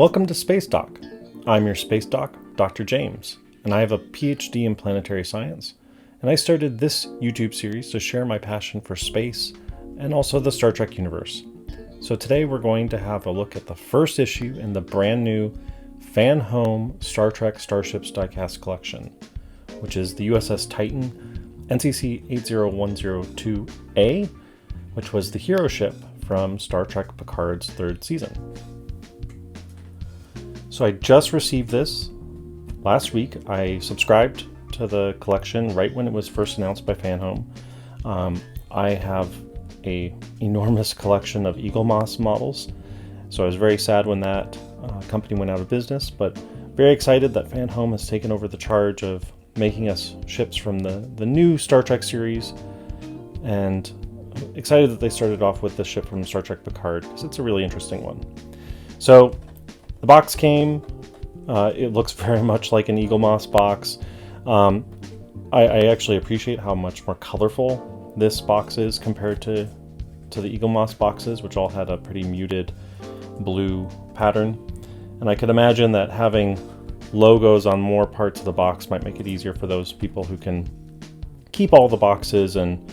Welcome to SpaceDoc. I'm your SpaceDoc, Dr. James, and I have a PhD in planetary science. And I started this YouTube series to share my passion for space and also the Star Trek universe. So today we're going to have a look at the first issue in the brand new Fanhome Star Trek Starships diecast collection, which is the USS Titan NCC-80102-A, which was the hero ship from Star Trek Picard's third season. So I just received this last week. I subscribed to the collection right when it was first announced by Fanhome. I have an enormous collection of Eaglemoss models, so I was very sad when that company went out of business, but very excited that Fanhome has taken over the charge of making us ships from the new Star Trek series, and excited that they started off with the ship from Star Trek Picard because it's a really interesting one. So the box came. It looks very much like an Eaglemoss box. I actually appreciate how much more colorful this box is compared to the Eaglemoss boxes, which all had a pretty muted blue pattern. And I could imagine that having logos on more parts of the box might make it easier for those people who can keep all the boxes and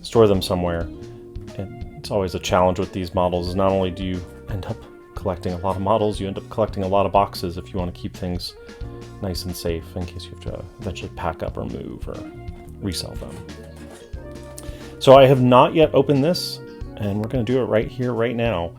store them somewhere. And it's always a challenge with these models, is not only do you end up collecting a lot of models, you end up collecting a lot of boxes if you want to keep things nice and safe in case you have to eventually pack up or move or resell them. So I have not yet opened this, and we're going to do it right here, right now.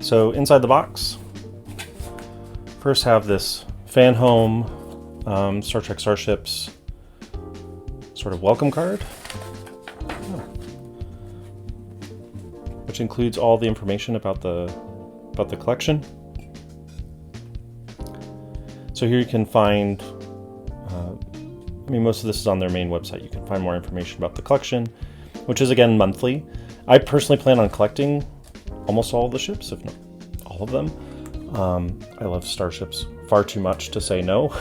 So inside the box, first have this Fanhome Star Trek Starships sort of welcome card, which includes all the information about the collection. So here you can find, most of this is on their main website. You can find more information about the collection, which is again monthly. I personally plan on collecting almost all of the ships, if not all of them. I love Starships far too much to say no,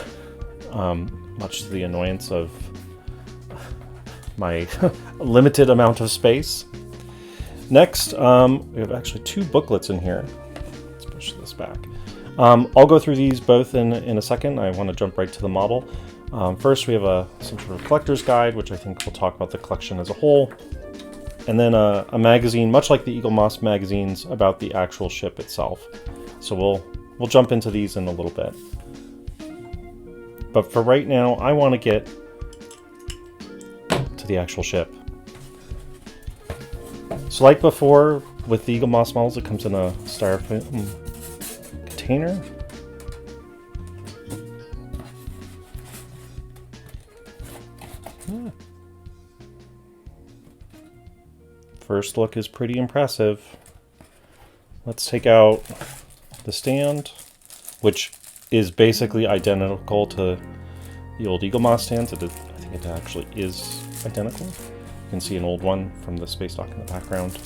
much to the annoyance of my limited amount of space. Next, we have actually two booklets in here. Let's push this back. I'll go through these both in a second. I want to jump right to the model. First, we have some sort of collector's guide, which I think will talk about the collection as a whole. And then a magazine, much like the Eaglemoss magazines, about the actual ship itself. So we'll jump into these in a little bit. But for right now, I want to get to the actual ship. So like before, with the Eaglemoss models, it comes in a styrofoam container. First look is pretty impressive. Let's take out the stand, which is basically identical to the old Eaglemoss stands. I think it actually is identical. You can see an old one from the SpaceDoc in the background.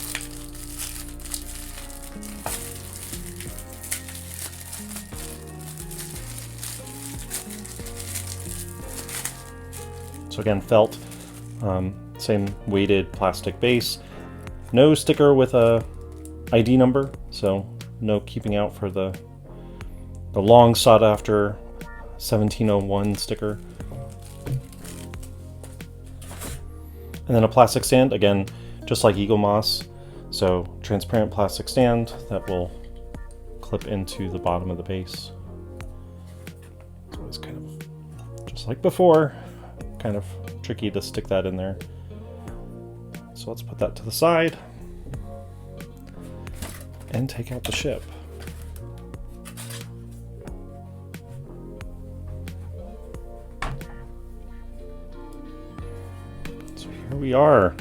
So again, felt, same weighted plastic base. No sticker with a ID number, so no keeping out for the long sought after 1701 sticker. And then a plastic stand, again, just like Eaglemoss. So transparent plastic stand that will clip into the bottom of the base. So it's kind of just like before, kind of tricky to stick that in there. So let's put that to the side and take out the ship. So here we are,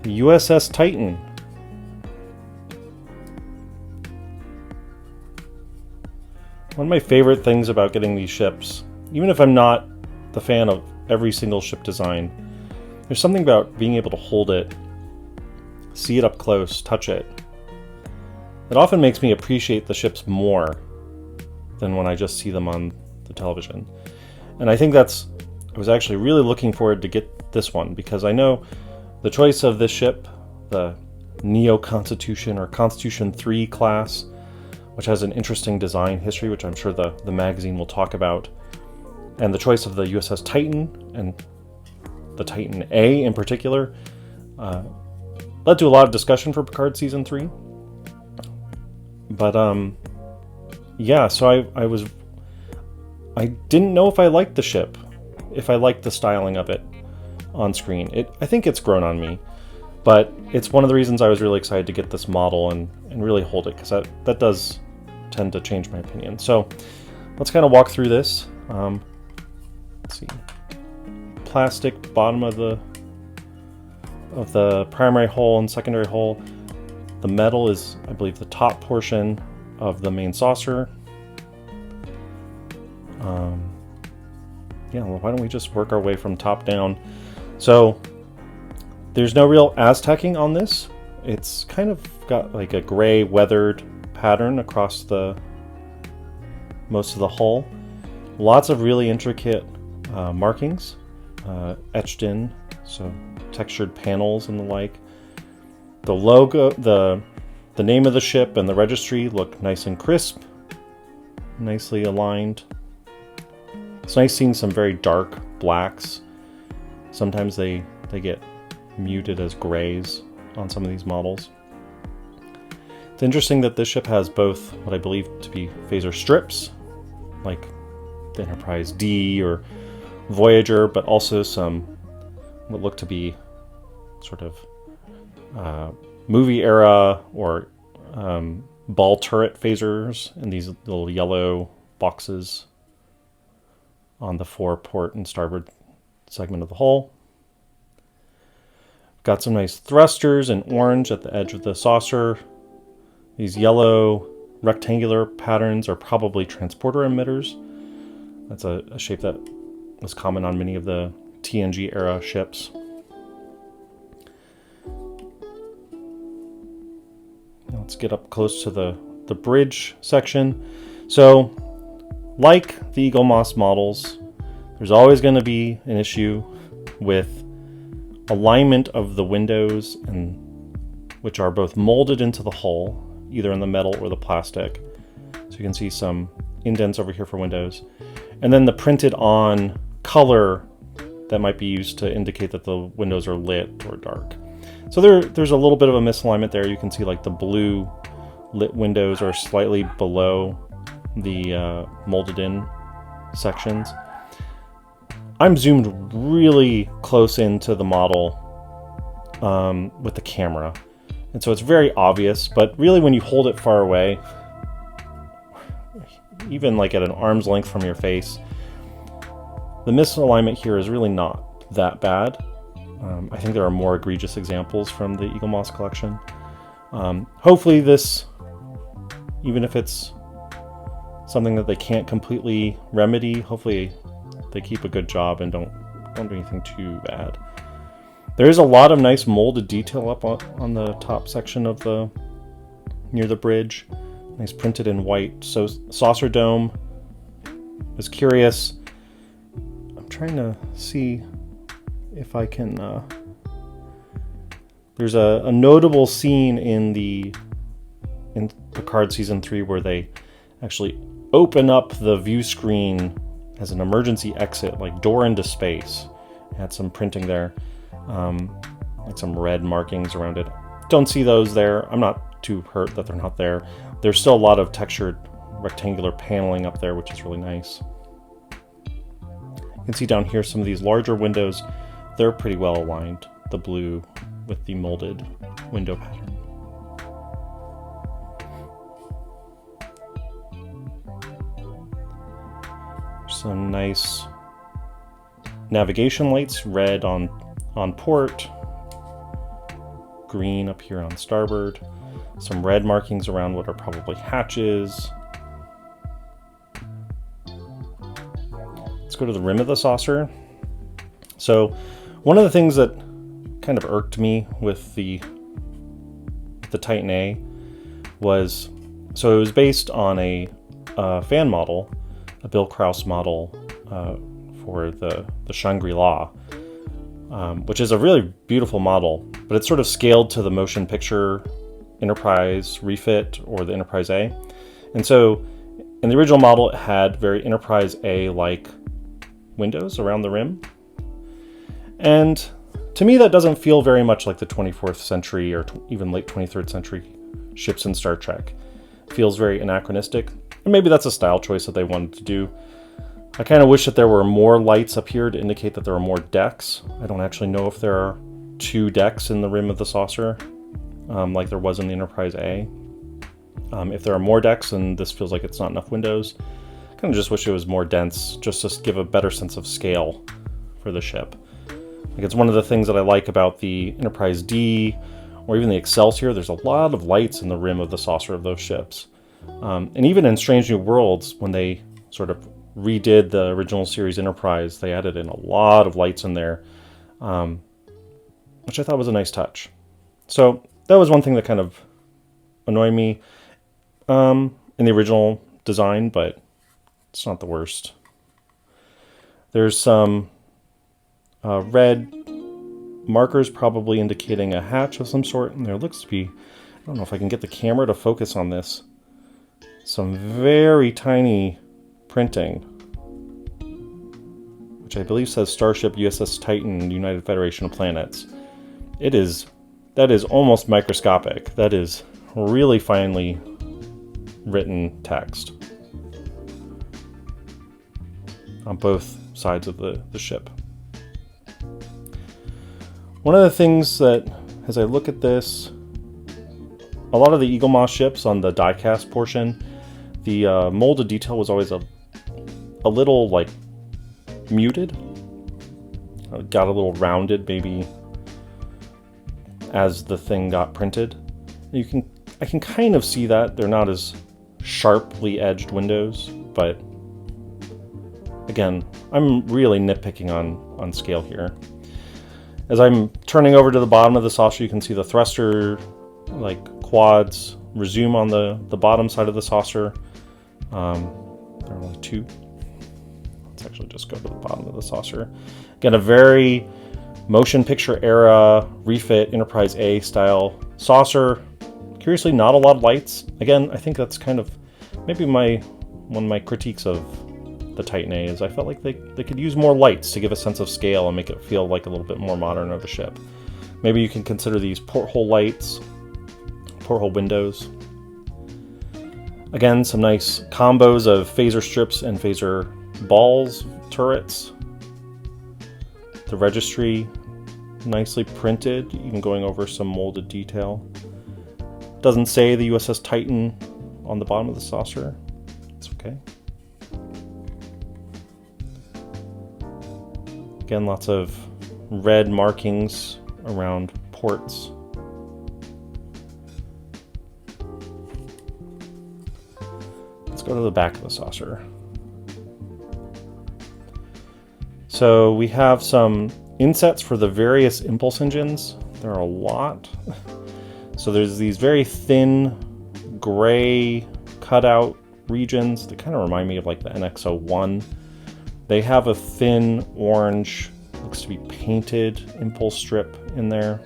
the USS Titan. One of my favorite things about getting these ships, even if I'm not the fan of every single ship design, there's something about being able to hold it, see it up close, touch it. It often makes me appreciate the ships more than when I just see them on the television. And I think I was actually really looking forward to get this one, because I know the choice of this ship, the Neo Constitution or Constitution 3 class, which has an interesting design history, which I'm sure the magazine will talk about, and the choice of the USS Titan and the Titan A in particular, led to a lot of discussion for Picard Season 3. But yeah, so I didn't know if I liked the ship, if I liked the styling of it on screen. I think it's grown on me, but it's one of the reasons I was really excited to get this model and really hold it, because that does tend to change my opinion. So let's kind of walk through this. Let's see. Plastic bottom of the primary hull and secondary hull. The metal is, I believe, the top portion of the main saucer. Yeah, well, why don't we just work our way from top down? So there's no real Aztecing on this. It's kind of got like a gray weathered pattern across most of the hull. Lots of really intricate markings etched in, so textured panels and the like. The logo, the name of the ship and the registry look nice and crisp, nicely aligned. It's nice seeing some very dark blacks. Sometimes they get muted as grays on some of these models. It's interesting that this ship has both what I believe to be phaser strips, like the Enterprise D or Voyager, but also some what look to be sort of movie era or ball turret phasers in these little yellow boxes on the foreport and starboard segment of the hull. Got some nice thrusters in orange at the edge of the saucer. These yellow rectangular patterns are probably transporter emitters. That's a shape that was common on many of the TNG era ships. Let's get up close to the bridge section. So, like the Eaglemoss models, there's always going to be an issue with alignment of the windows, which are both molded into the hull, either in the metal or the plastic. So you can see some indents over here for windows. And then the printed on color that might be used to indicate that the windows are lit or dark. So there's a little bit of a misalignment there. You can see like the blue lit windows are slightly below the molded in sections. I'm zoomed really close into the model with the camera, and so it's very obvious, but really when you hold it far away, even like at an arm's length from your face, the misalignment here is really not that bad. I think there are more egregious examples from the Eaglemoss collection. Hopefully this, even if it's something that they can't completely remedy, hopefully they keep a good job and don't do anything too bad. There is a lot of nice molded detail up on the top section of near the bridge. Nice printed in white. So saucer dome. Was curious. I'm trying to see if I can. There's a notable scene in Picard Season 3 where they actually open up the view screen as an emergency exit, like door into space. Had some printing there, like some red markings around it. Don't see those there. I'm not too hurt that they're not there. There's still a lot of textured rectangular paneling up there, which is really nice. You can see down here some of these larger windows. They're pretty well aligned, the blue with the molded window pattern. Some nice navigation lights, red on port, green up here on starboard, some red markings around what are probably hatches. Let's go to the rim of the saucer. So one of the things that kind of irked me with the Titan A was, so it was based on a a fan model, a Bill Krause model for the Shangri-La, which is a really beautiful model, but it's sort of scaled to the motion picture Enterprise refit or the Enterprise A. And so in the original model, it had very Enterprise A-like windows around the rim. And to me, that doesn't feel very much like the 24th century or even late 23rd century ships in Star Trek. It feels very anachronistic. And maybe that's a style choice that they wanted to do. I kind of wish that there were more lights up here to indicate that there are more decks. I don't actually know if there are 2 decks in the rim of the saucer, like there was in the Enterprise A. If there are more decks, and this feels like it's not enough windows, I kind of just wish it was more dense, just to give a better sense of scale for the ship. Like, it's one of the things that I like about the Enterprise D, or even the Excelsior. There's a lot of lights in the rim of the saucer of those ships. And even in Strange New Worlds, when they sort of redid the original series Enterprise, they added in a lot of lights in there, which I thought was a nice touch. So that was one thing that kind of annoyed me in the original design, but it's not the worst. There's some red markers probably indicating a hatch of some sort, and there looks to be, I don't know if I can get the camera to focus on this, some very tiny printing, which I believe says Starship USS Titan United Federation of Planets. That is almost microscopic. That is really finely written text on both sides of the ship. One of the things that, as I look at this, a lot of the Eaglemoss ships on the diecast portion, the molded detail was always a little like muted. It got a little rounded, maybe as the thing got printed. I can kind of see that they're not as sharply edged windows, but again, I'm really nitpicking on scale here. As I'm turning over to the bottom of the saucer, you can see the thruster like quads resume on the bottom side of the saucer. There are only 2. Let's actually just go to the bottom of the saucer. Again, a very motion picture era refit Enterprise A style saucer. Curiously, not a lot of lights. Again, I think that's kind of maybe one of my critiques of the Titan A is I felt like they could use more lights to give a sense of scale and make it feel like a little bit more modern of a ship. Maybe you can consider these porthole lights, porthole windows. Again, some nice combos of phaser strips and phaser balls, turrets. The registry, nicely printed, even going over some molded detail. Doesn't say the USS Titan on the bottom of the saucer. It's okay. Again, lots of red markings around ports. Let's go to the back of the saucer. So we have some insets for the various impulse engines. There are a lot. So there's these very thin gray cutout regions that kind of remind me of like the NX-01. They have a thin orange, looks to be painted impulse strip in there.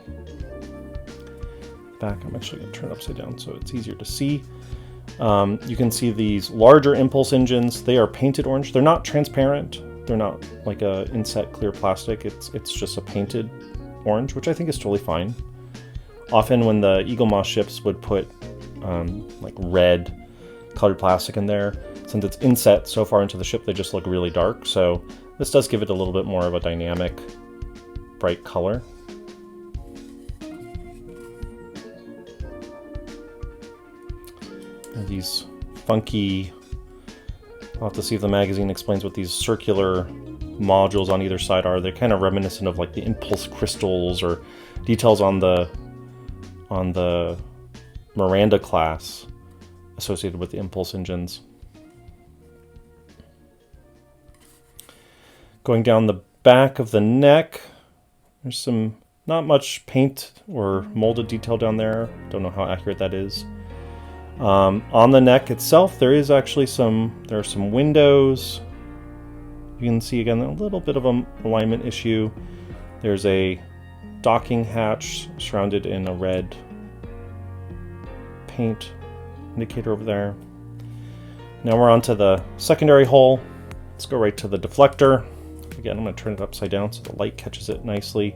Back, I'm actually going to turn it upside down so it's easier to see. You can see these larger impulse engines. They are painted orange. They're not transparent. They're not like a inset clear plastic. It's just a painted orange, which I think is totally fine. Often when the Eaglemoss ships would put like red colored plastic in there, since it's inset so far into the ship, they just look really dark. So this does give it a little bit more of a dynamic, bright color. And these funky, I'll have to see if the magazine explains what these circular modules on either side are. They're kind of reminiscent of like the impulse crystals or details on the Miranda class associated with the impulse engines. Going down the back of the neck, there's some not much paint or molded detail down there. Don't know how accurate that is. On the neck itself, there are some windows. You can see again a little bit of an alignment issue. There's a docking hatch surrounded in a red paint indicator over there. Now we're on to the secondary hull. Let's go right to the deflector. Again, I'm going to turn it upside down so the light catches it nicely.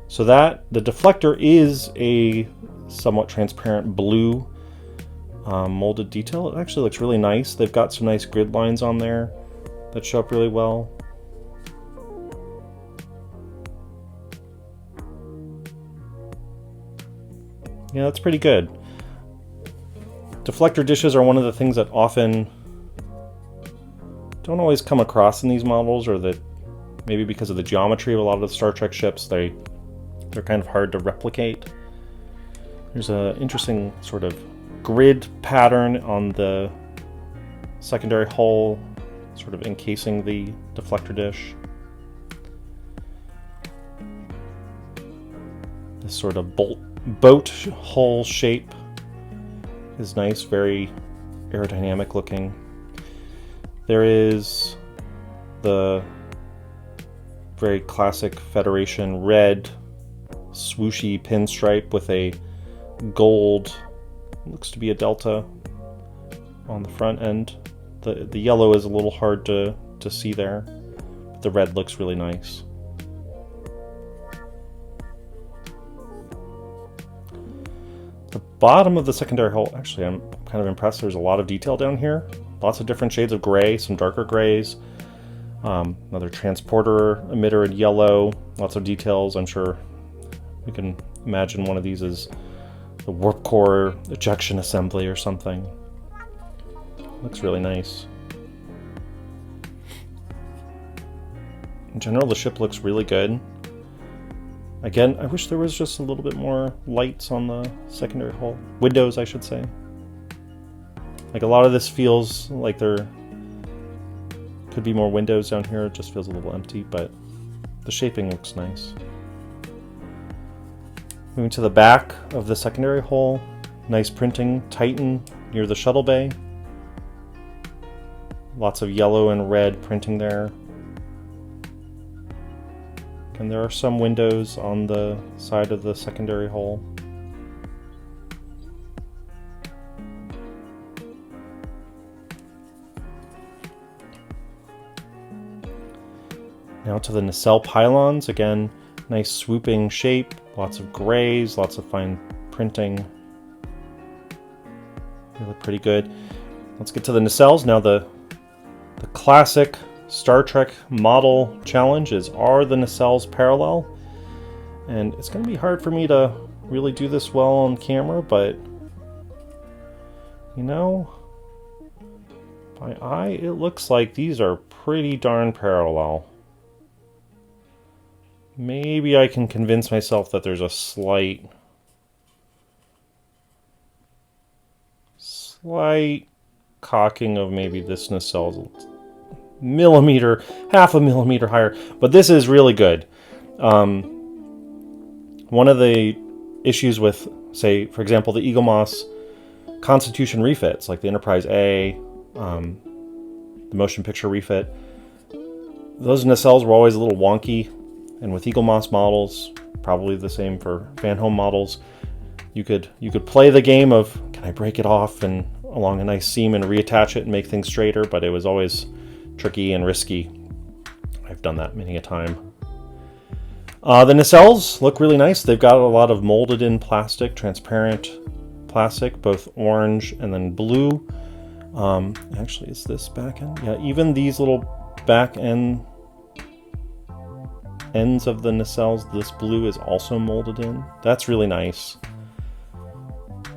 So the deflector is a somewhat transparent blue molded detail. It actually looks really nice. They've got some nice grid lines on there that show up really well. Yeah, that's pretty good. Deflector dishes are one of the things that often don't always come across in these models, or that maybe because of the geometry of a lot of the Star Trek ships, they're kind of hard to replicate. There's an interesting sort of grid pattern on the secondary hull, sort of encasing the deflector dish. This sort of boat hull shape is nice, very aerodynamic looking. There is the very classic Federation red swooshy pinstripe with a gold, looks to be a delta on the front end. The yellow is a little hard to see there, but the red looks really nice. The bottom of the secondary hull, actually I'm kind of impressed. There's a lot of detail down here. Lots of different shades of gray, some darker grays. Another transporter emitter in yellow. Lots of details. I'm sure we can imagine one of these is the warp core ejection assembly or something. Looks really nice. In general, the ship looks really good. Again, I wish there was just a little bit more lights on the secondary hull. Windows, I should say. Like, a lot of this feels like there could be more windows down here. It just feels a little empty, but the shaping looks nice. Moving to the back of the secondary hull, nice printing, Titan near the shuttle bay. Lots of yellow and red printing there. And there are some windows on the side of the secondary hull. Now to the nacelle pylons. Again, nice swooping shape, lots of grays, lots of fine printing. They look pretty good. Let's get to the nacelles. Now the classic Star Trek model challenge is, are the nacelles parallel? And it's going to be hard for me to really do this well on camera, but you know, by eye it looks like these are pretty darn parallel. Maybe I can convince myself that there's a slight cocking of maybe this nacelle millimeter, half a millimeter higher, but this is really good. One of the issues with, say, for example, the Eaglemoss Constitution refits, like the Enterprise A, the motion picture refit, those nacelles were always a little wonky. And with Eaglemoss models, probably the same for Fanhome models, you could play the game of, can I break it off and along a nice seam and reattach it and make things straighter, but it was always tricky and risky. I've done that many a time. The nacelles look really nice. They've got a lot of molded in plastic, transparent plastic, both orange and then blue. Actually, is this back end? Yeah, even these little back ends of the nacelles, this blue is also molded in. That's really nice.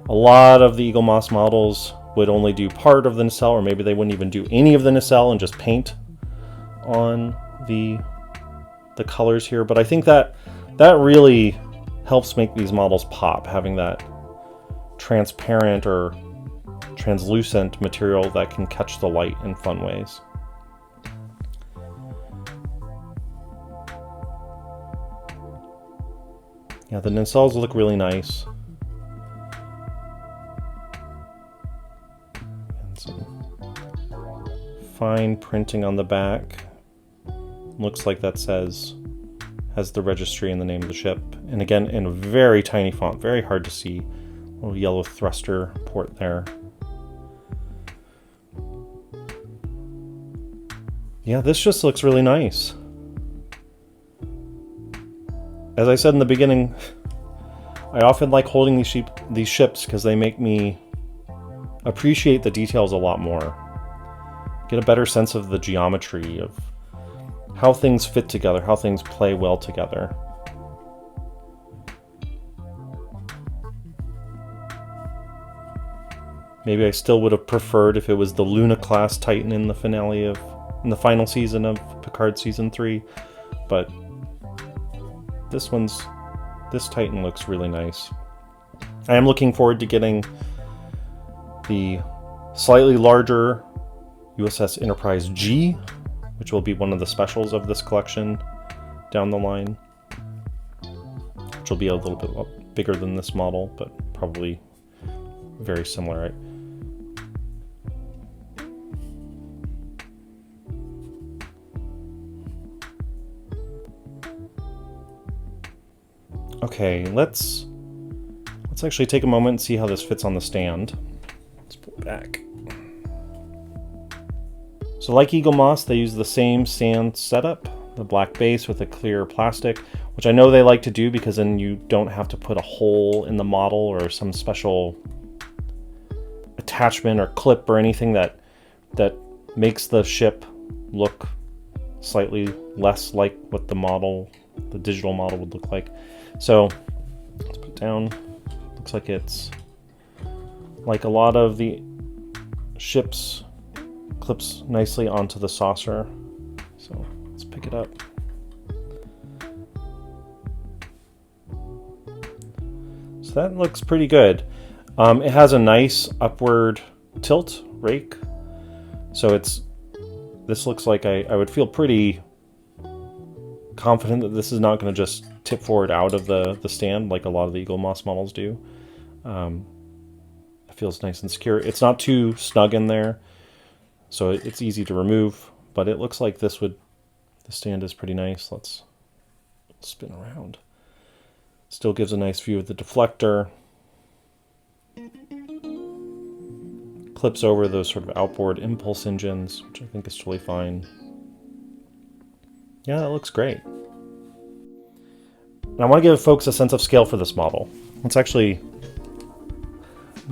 A lot of the Eaglemoss models would only do part of the nacelle, or maybe they wouldn't even do any of the nacelle and just paint on the colors here. But I think that really helps make these models pop, having that transparent or translucent material that can catch the light in fun ways. Yeah, the nacelles look really nice. fine printing on the back. Looks like that has the registry and the name of the ship. And again, in a very tiny font, very hard to see. Little yellow thruster port there. Yeah, this just looks really nice. As I said in the beginning, I often like holding these ships because they make me appreciate the details a lot more. Get a better sense of the geometry, of how things fit together, how things play well together. Maybe I still would have preferred if it was the Luna class Titan in the final season of Picard season 3, but this Titan looks really nice. I am looking forward to getting the slightly larger USS Enterprise G, which will be one of the specials of this collection down the line, which will be a little bit bigger than this model, but probably very similar, right? Okay, let's actually take a moment and see how this fits on the stand. Let's pull it back. So like Eaglemoss, they use the same sand setup, the black base with a clear plastic, which I know they like to do because then you don't have to put a hole in the model or some special attachment or clip or anything that makes the ship look slightly less like what the digital model would look like. So let's put it down. Looks like it's like a lot of the ships, clips nicely onto the saucer. So let's pick it up. So that looks pretty good. It has a nice upward tilt rake. So this looks like I would feel pretty confident that this is not going to just tip forward out of the stand like a lot of the Eaglemoss models do. It feels nice and secure. It's not too snug in there, so it's easy to remove, but it looks like the stand is pretty nice. Let's spin around. Still gives a nice view of the deflector. Clips over those sort of outboard impulse engines, which I think is totally fine. Yeah, that looks great. And I want to give folks a sense of scale for this model. Let's actually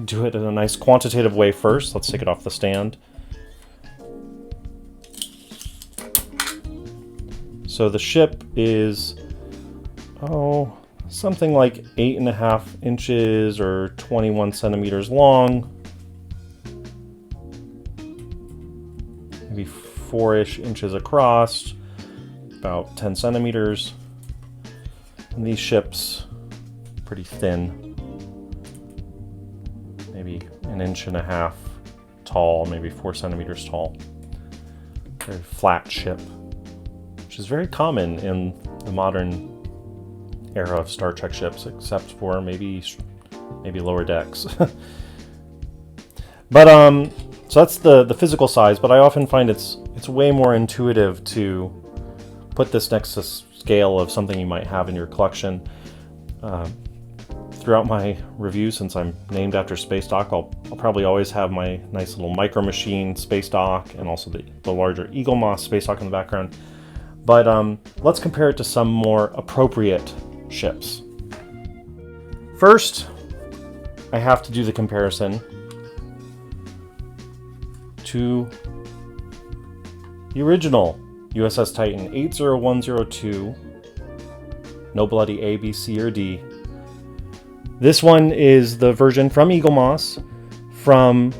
do it in a nice quantitative way first. Let's take it off the stand. So the ship is, something like 8.5 inches or 21 centimeters long. Maybe 4-ish inches across, about 10 centimeters. And these ships, pretty thin, maybe 1.5 inches tall, maybe 4 centimeters tall. Very flat ship, which is very common in the modern era of Star Trek ships, except for maybe lower decks. But so that's the physical size, but I often find it's way more intuitive to put this next to scale of something you might have in your collection. Throughout my review, since I'm named after SpaceDoc, I'll probably always have my nice little micro machine SpaceDoc and also the larger Eaglemoss SpaceDoc in the background. But let's compare it to some more appropriate ships. First, I have to do the comparison to the original USS Titan 80102, no bloody A, B, C, or D. This one is the version from Eaglemoss from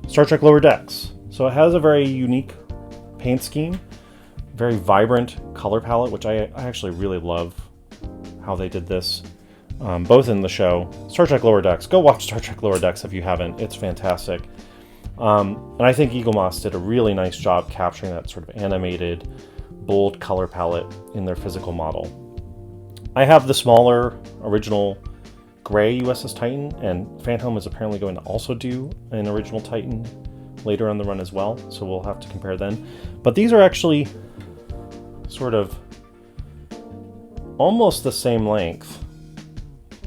Star Trek Lower Decks. So it has a very unique paint scheme, very vibrant color palette, which I actually really love how they did this, both in the show. Star Trek Lower Decks. Go watch Star Trek Lower Decks if you haven't. It's fantastic. And I think Eaglemoss did a really nice job capturing that sort of animated, bold color palette in their physical model. I have the smaller original gray USS Titan, and Fanhome is apparently going to also do an original Titan later on the run as well, so we'll have to compare then. But these are actually sort of almost the same length.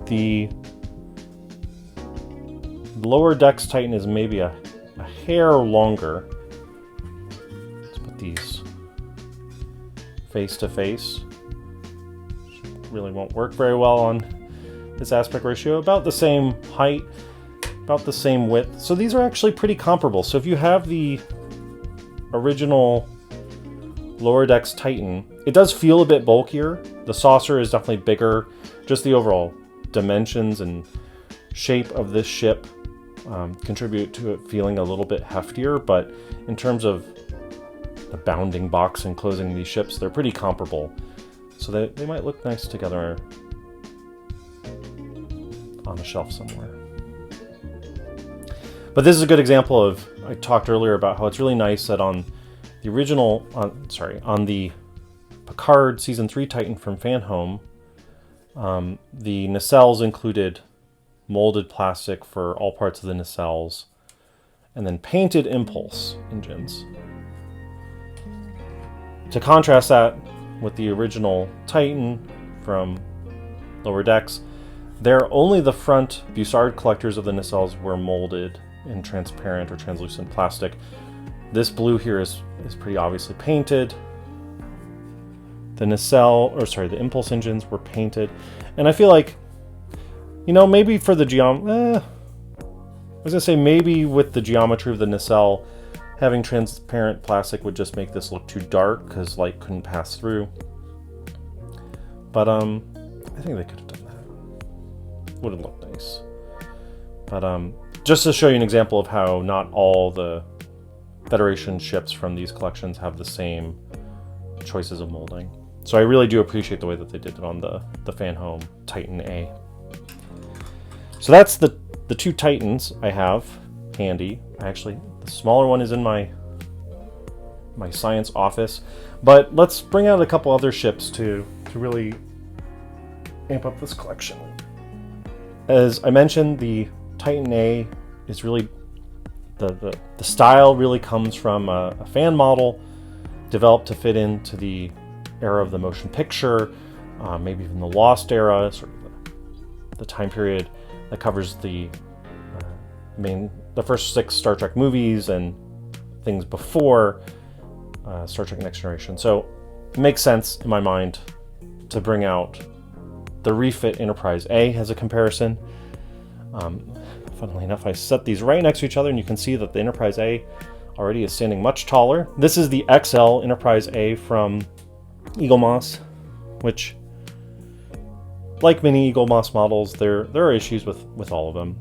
The lower decks Titan is maybe a hair longer. Let's put these face to face. Really won't work very well on this aspect ratio. About the same height, about the same width. So these are actually pretty comparable. So if you have the original lower decks Titan, it does feel a bit bulkier. The saucer is definitely bigger. Just the overall dimensions and shape of this ship contribute to it feeling a little bit heftier, but in terms of the bounding box enclosing these ships, they're pretty comparable. So they might look nice together on a shelf somewhere. But this is a good example of, I talked earlier about how it's really nice that on the original, on the Picard Season 3 Titan from Fanhome, the nacelles included molded plastic for all parts of the nacelles, and then painted impulse engines. To contrast that with the original Titan from Lower Decks, there only the front Bussard collectors of the nacelles were molded in transparent or translucent plastic. This blue here is pretty obviously painted. The the impulse engines were painted, and I feel like, you know, maybe for the I was gonna say maybe with the geometry of the nacelle, having transparent plastic would just make this look too dark because light couldn't pass through. But I think they could have done that. Would have looked nice. But just to show you an example of how not all the Federation ships from these collections have the same choices of molding. So I really do appreciate the way that they did it on the Fanhome Titan A. So that's the two Titans I have handy. Actually, the smaller one is in my science office. But let's bring out a couple other ships to really amp up this collection. As I mentioned, the Titan A is really, the style really comes from a fan model developed to fit into the era of the motion picture, maybe even the Lost era, sort of the time period that covers the first 6 Star Trek movies and things before Star Trek Next Generation. So it makes sense in my mind to bring out the refit Enterprise A as a comparison. Funnily enough, I set these right next to each other, and you can see that the Enterprise A already is standing much taller. This is the XL Enterprise A from Eaglemoss, which, like many Eaglemoss models, there are issues with all of them.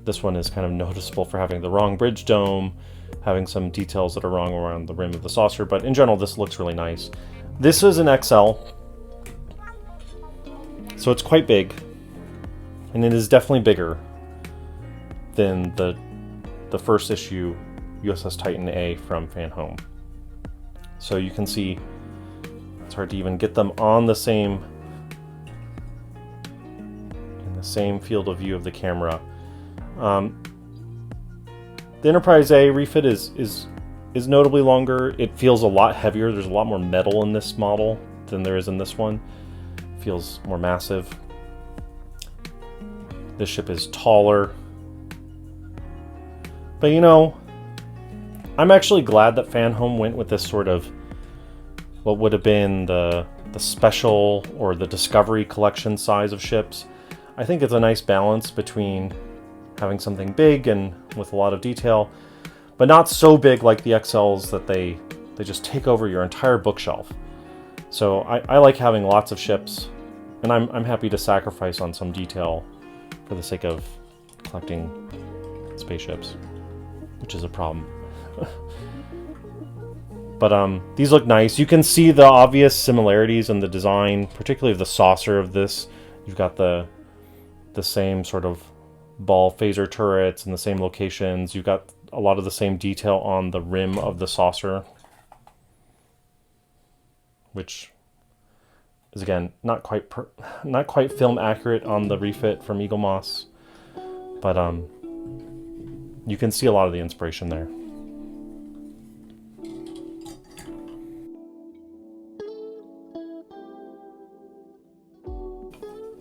This one is kind of noticeable for having the wrong bridge dome, having some details that are wrong around the rim of the saucer, but in general this looks really nice. This is an XL, so it's quite big, and it is definitely bigger than the first issue USS Titan A from Fanhome. So you can see it's hard to even get them on the same field of view of the camera. The Enterprise A refit is notably longer. It feels a lot heavier. There's a lot more metal in this model than there is in this one. It feels more massive. This ship is taller. But you know, I'm actually glad that Fanhome went with this sort of what would have been the special or the Discovery collection size of ships. I think it's a nice balance between having something big and with a lot of detail, but not so big like the XLs that they just take over your entire bookshelf. So I like having lots of ships, and I'm happy to sacrifice on some detail for the sake of collecting spaceships, which is a problem. But these look nice. You can see the obvious similarities in the design, particularly of the saucer of this. You've got the same sort of ball phaser turrets in the same locations. You've got a lot of the same detail on the rim of the saucer, which is again not quite film accurate on the refit from Eaglemoss, but you can see a lot of the inspiration there.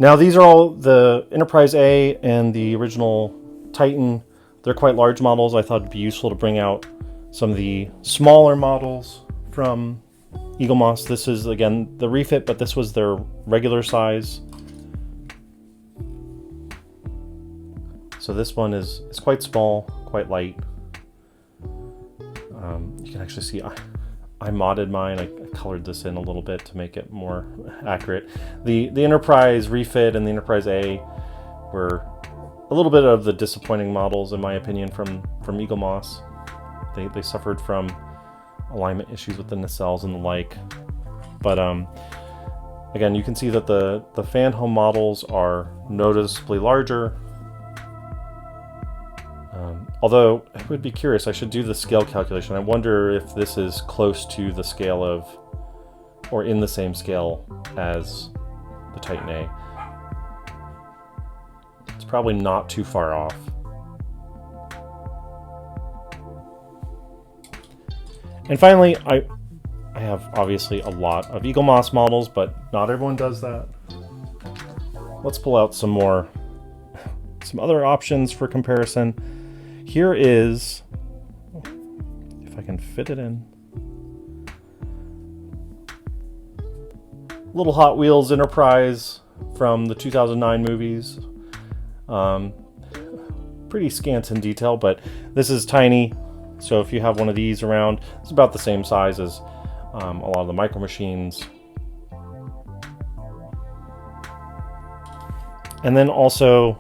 Now these are all the Enterprise A and the original Titan. They're quite large models. I thought it'd be useful to bring out some of the smaller models from Eaglemoss. This is, again, the refit, but this was their regular size. So this one is quite small, quite light. You can actually see I modded mine. I colored this in a little bit to make it more accurate. The Enterprise refit and the Enterprise A were a little bit of the disappointing models, in my opinion, from Eaglemoss. They suffered from alignment issues with the nacelles and the like. But again, you can see that the Fanhome models are noticeably larger. Although I would be curious, I should do the scale calculation. I wonder if this is close to the scale of, or in the same scale as the Titan A. It's probably not too far off. And finally, I have obviously a lot of Eaglemoss models, but not everyone does that. Let's pull out some other options for comparison. Here is, if I can fit it in, little Hot Wheels Enterprise from the 2009 movies. Pretty scant in detail, but this is tiny. So if you have one of these around, it's about the same size as a lot of the Micro Machines. And then also,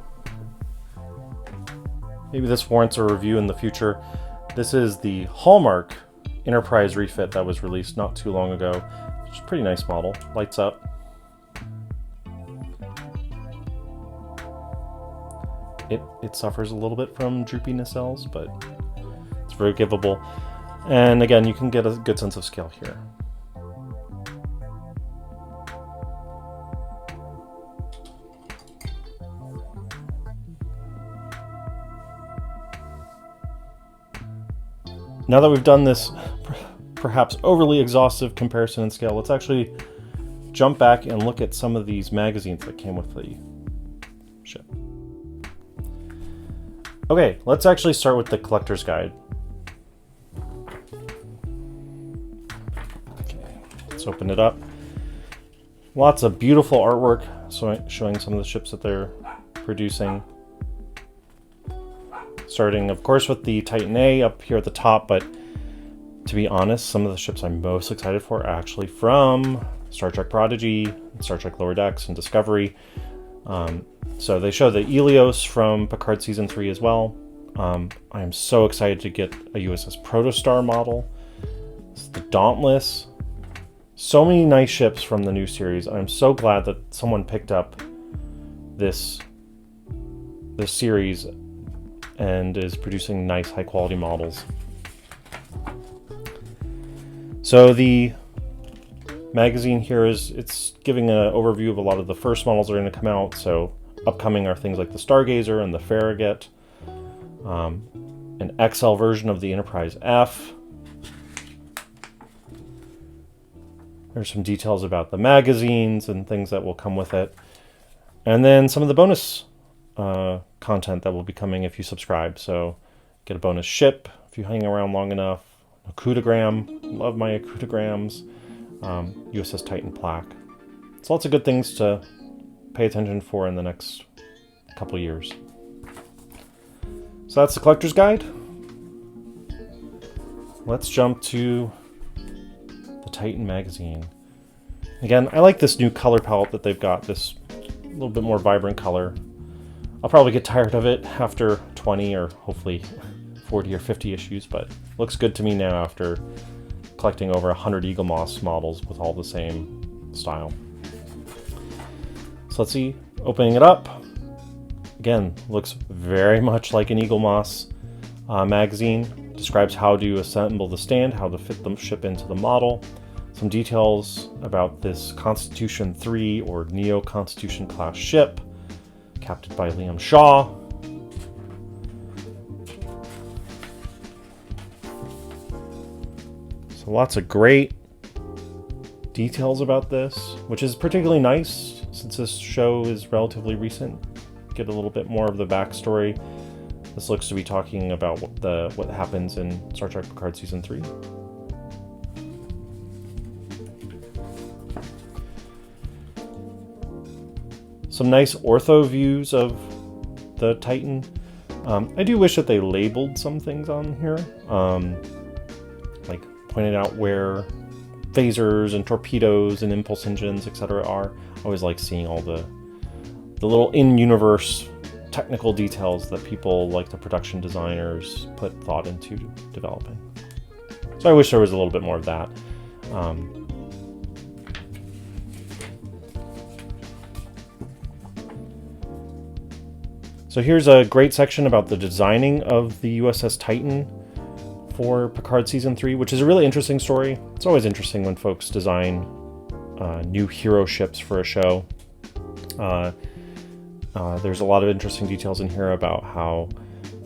maybe this warrants a review in the future. This is the Hallmark Enterprise refit that was released not too long ago. It's a pretty nice model. Lights up. It suffers a little bit from droopy nacelles, but it's forgivable. And again, you can get a good sense of scale here. Now that we've done this perhaps overly exhaustive comparison and scale, let's actually jump back and look at some of these magazines that came with the ship. Okay, let's actually start with the collector's guide. Okay, let's open it up. Lots of beautiful artwork showing some of the ships that they're producing. Starting, of course, with the Titan A up here at the top, but to be honest, some of the ships I'm most excited for are actually from Star Trek Prodigy, Star Trek Lower Decks, and Discovery. So they show the Ilios from Picard Season 3 as well. I am so excited to get a USS Protostar model. It's the Dauntless. So many nice ships from the new series. I'm so glad that someone picked up this series and is producing nice high quality models. So the magazine here it's giving an overview of a lot of the first models that are going to come out. So upcoming are things like the Stargazer and the Farragut, an XL version of the Enterprise F. There's some details about the magazines and things that will come with it, and then some of the bonus content that will be coming if you subscribe. So get a bonus ship if you hang around long enough, a Akutogram, love my Akutograms, USS Titan plaque. So lots of good things to pay attention for in the next couple of years. So that's the collector's guide. Let's jump to the Titan magazine. Again, I like this new color palette that they've got, this little bit more vibrant color. I'll probably get tired of it after 20 or hopefully 40 or 50 issues, but looks good to me now after collecting over 100 Eaglemoss models with all the same style. So let's see, opening it up. Again, looks very much like an Eaglemoss magazine. Describes how to assemble the stand, how to fit the ship into the model. Some details about this Constitution 3 or Neo-Constitution class ship, captained by Liam Shaw. So lots of great details about this, which is particularly nice since this show is relatively recent. Get a little bit more of the backstory. This looks to be talking about what happens in Star Trek Picard Season 3. Some nice ortho views of the Titan. I do wish that they labeled some things on here, like pointed out where phasers and torpedoes and impulse engines, etc. are. I always like seeing all the little in-universe technical details that people like the production designers put thought into developing. So I wish there was a little bit more of that. So here's a great section about the designing of the USS Titan for Picard Season 3, which is a really interesting story. It's always interesting when folks design new hero ships for a show. There's a lot of interesting details in here about how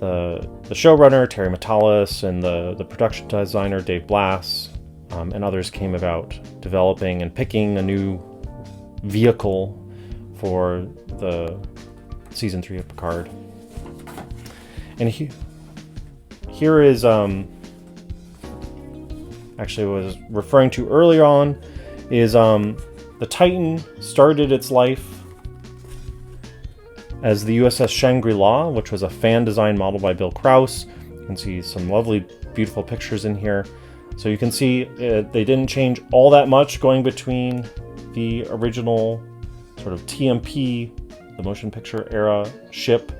the showrunner, Terry Matalas, and the production designer, Dave Blass, and others came about developing and picking a new vehicle for the Season 3 of Picard. And here is, actually what I was referring to earlier on, is the Titan started its life as the USS Shangri-La, which was a fan design model by Bill Krause. You can see some lovely, beautiful pictures in here. So you can see they didn't change all that much going between the original sort of TMP, the motion picture era ship,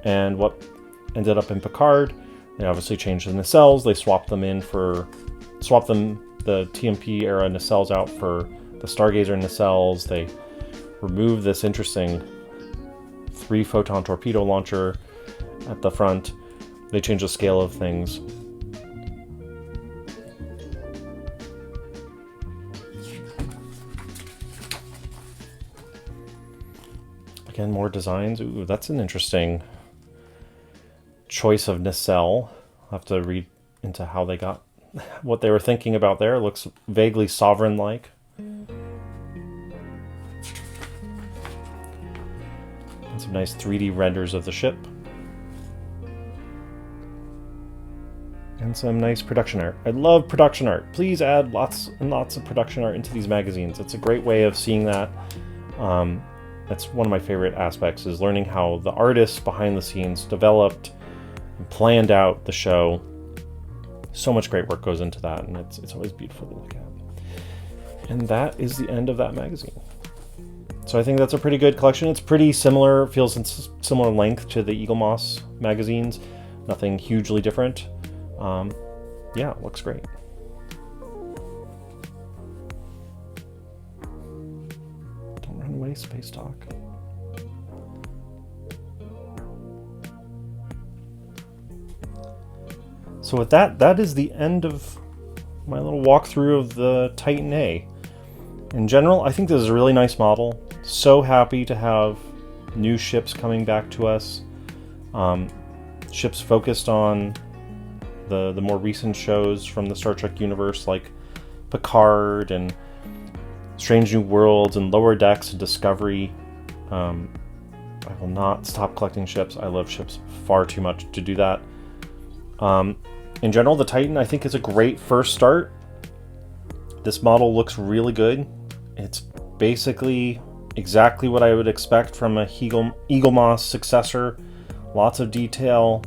and what ended up in Picard. They obviously changed the nacelles. They swapped the TMP era nacelles out for the Stargazer nacelles. They removed this interesting 3-photon torpedo launcher at the front. They changed the scale of things. Again, more designs. Ooh, that's an interesting choice of nacelle. I'll have to read into how they got what they were thinking about there. It looks vaguely sovereign-like. And some nice 3D renders of the ship. And some nice production art. I love production art. Please add lots and lots of production art into these magazines. It's a great way of seeing that. That's one of my favorite aspects, is learning how the artists behind the scenes developed and planned out the show. So much great work goes into that, and it's always beautiful to look at. And that is the end of that magazine. So I think that's a pretty good collection. It's pretty similar, feels in similar length to the Eaglemoss magazines. Nothing hugely different. Yeah, it looks great. Don't run away, SpaceDoc. So with that is the end of my little walkthrough of the Titan A. In general, I think this is a really nice model. So happy to have new ships coming back to us. Ships focused on the more recent shows from the Star Trek universe, like Picard and Strange New Worlds and Lower Decks and Discovery. I will not stop collecting ships. I love ships far too much to do that. In general, the Titan, I think, is a great first start. This model looks really good. It's basically exactly what I would expect from a Eaglemoss successor. Lots of detail.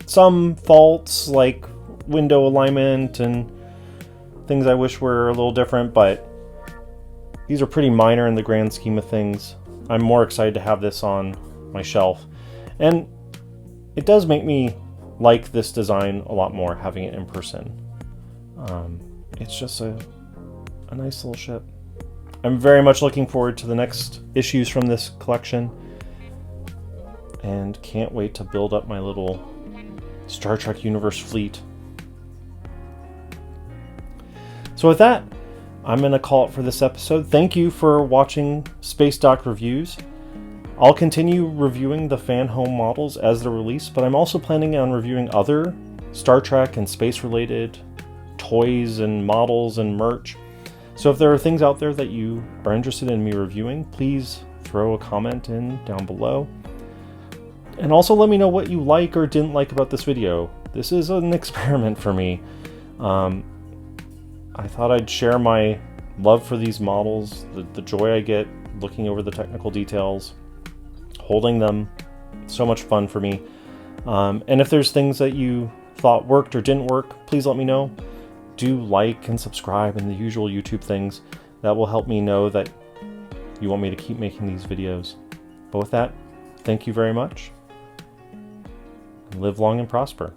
Some faults like window alignment and things I wish were a little different, but these are pretty minor in the grand scheme of things. I'm more excited to have this on my shelf. And it does make me like this design a lot more, having it in person. It's just a nice little ship. I'm very much looking forward to the next issues from this collection, and can't wait to build up my little Star Trek universe fleet. So with that, I'm going to call it for this episode. Thank you for watching SpaceDoc Reviews. I'll continue reviewing the Fanhome models as they're released, but I'm also planning on reviewing other Star Trek and space-related toys and models and merch. So if there are things out there that you are interested in me reviewing, please throw a comment in down below. And also let me know what you like or didn't like about this video. This is an experiment for me. I thought I'd share my love for these models, the joy I get looking over the technical details, holding them. So much fun for me. And if there's things that you thought worked or didn't work, please let me know. Do like and subscribe and the usual YouTube things. That will help me know that you want me to keep making these videos. But with that, thank you very much. Live long and prosper.